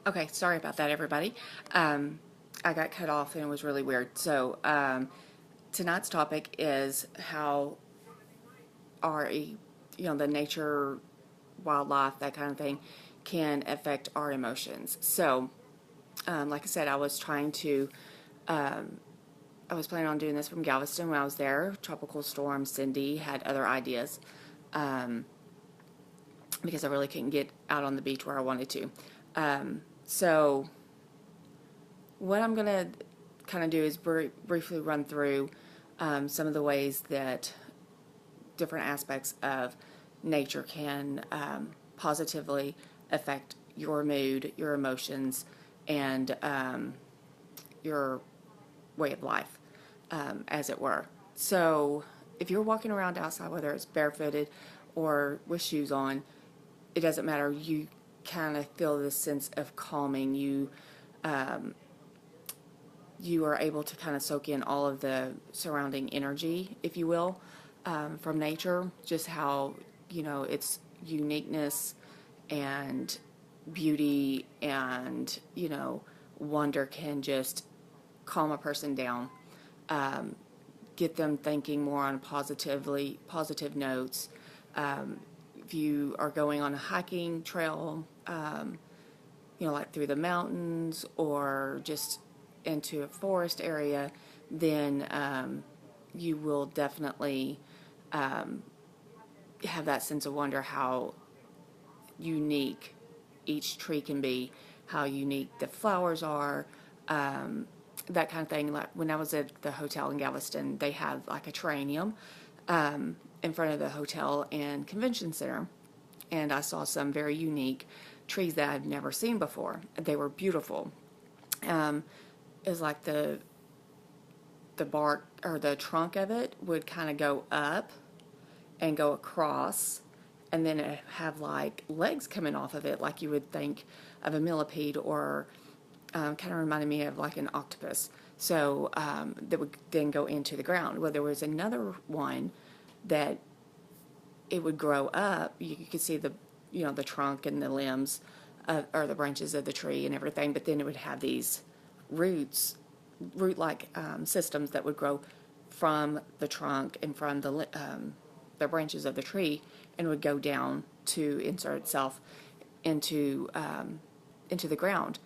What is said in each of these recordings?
Okay, sorry about that, everybody. I got cut off and it was really weird. Tonight's topic is how the nature, wildlife, that kind of thing, can affect our emotions. Like I said, I was planning on doing this from Galveston when I was there. Tropical Storm Cindy had other ideas because I really couldn't get out on the beach where I wanted to. So what I'm going to kind of do is briefly run through some of the ways that different aspects of nature can positively affect your mood, your emotions, and your way of life, as it were. So if you're walking around outside, whether it's barefooted or with shoes on, it doesn't matter. You kind of feel this sense of calming. You are able to kind of soak in all of the surrounding energy, if you will, from nature, just how, its uniqueness and beauty and, wonder can just calm a person down, get them thinking more on positive notes. If you are going on a hiking trail, like through the mountains or just into a forest area, then you will definitely have that sense of wonder how unique each tree can be, how unique the flowers are, that kind of thing. Like when I was at the hotel in Galveston, they had like a terrarium in front of the hotel and convention center, and I saw some very unique trees that I'd never seen before. They were beautiful. It was like the bark or the trunk of it would kind of go up and go across, and then it have like legs coming off of it, like you would think of a millipede, or kind of reminded me of like an octopus. So that would then go into the ground. Well, there was another one that it would grow up. You could see the trunk and the limbs or the branches of the tree and everything, but then it would have these root-like systems that would grow from the trunk and from the branches of the tree, and would go down to insert itself into the ground.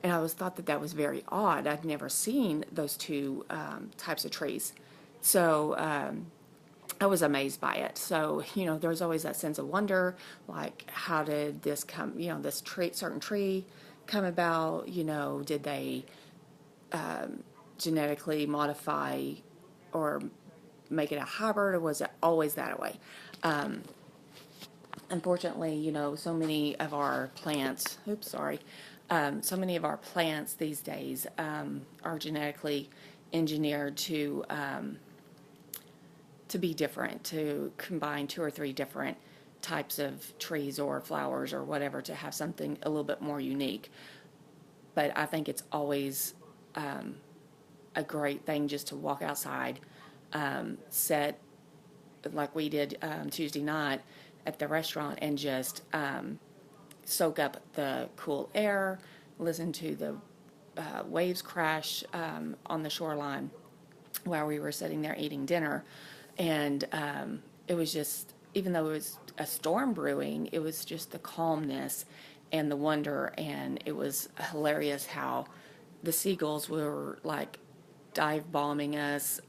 And I always thought that was very odd. I'd never seen those two types of trees. So I was amazed by it. So, there's always that sense of wonder, like how did this come, this certain tree come about? Did they genetically modify or make it a hybrid, or was it always that way? Unfortunately, so many of our plants, so many of our plants these days are genetically engineered to be different, to combine two or three different types of trees or flowers or whatever to have something a little bit more unique. But I think it's always a great thing just to walk outside, sit like we did Tuesday night at the restaurant, and just soak up the cool air, listen to the waves crash on the shoreline while we were sitting there eating dinner. And it was just, even though it was a storm brewing, it was just the calmness and the wonder. And it was hilarious how the seagulls were like dive bombing us,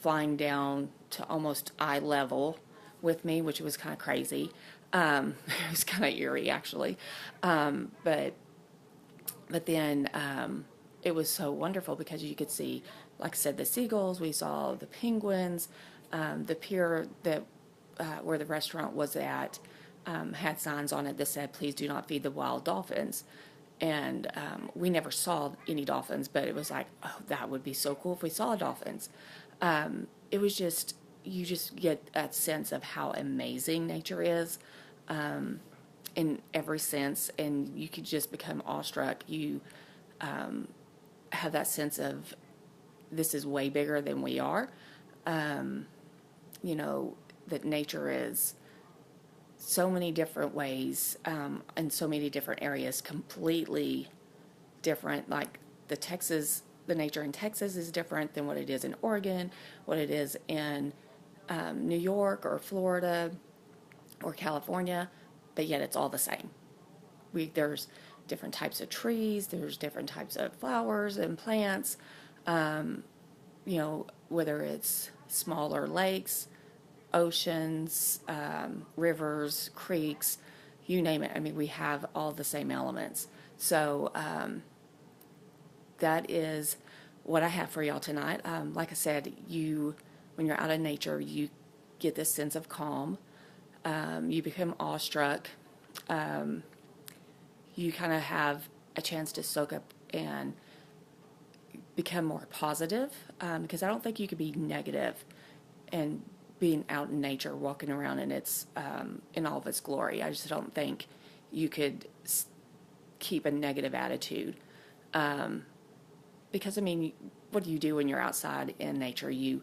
flying down to almost eye level with me, which was kind of crazy. It was kind of eerie, actually. But then it was so wonderful because you could see, like I said, the seagulls. We saw the penguins. The pier that where the restaurant was at had signs on it that said, "Please do not feed the wild dolphins." And we never saw any dolphins, but it was like, oh, that would be so cool if we saw dolphins. It was just, you just get that sense of how amazing nature is in every sense, and you could just become awestruck. You have that sense of, this is way bigger than we are. That nature is so many different ways, in so many different areas, completely different. Like the nature in Texas is different than what it is in Oregon, what it is in New York or Florida or California, but yet it's all the same. There's different types of trees, there's different types of flowers and plants, whether it's smaller lakes, oceans, rivers, creeks, you name it. I mean, we have all the same elements. So that is what I have for y'all tonight. Like I said, when you're out in nature, you get this sense of calm. You become awestruck. You kind of have a chance to soak up and become more positive, because I don't think you could be negative and being out in nature, walking around in in all of its glory. I just don't think you could keep a negative attitude, because I mean, what do you do when you're outside in nature? You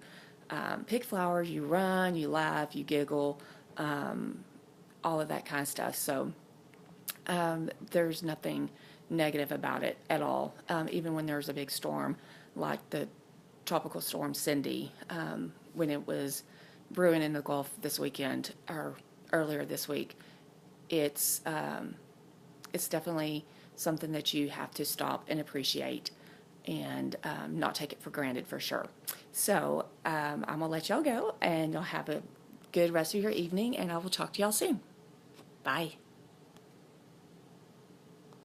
pick flowers, you run, you laugh, you giggle, all of that kind of stuff. So there's nothing negative about it at all. Even when there's a big storm, like the tropical storm Cindy, when it was brewing in the Gulf this weekend or earlier this week, it's definitely something that you have to stop and appreciate and not take it for granted, for sure. So I'm gonna let y'all go, and y'all have a good rest of your evening, and I will talk to y'all soon. Bye.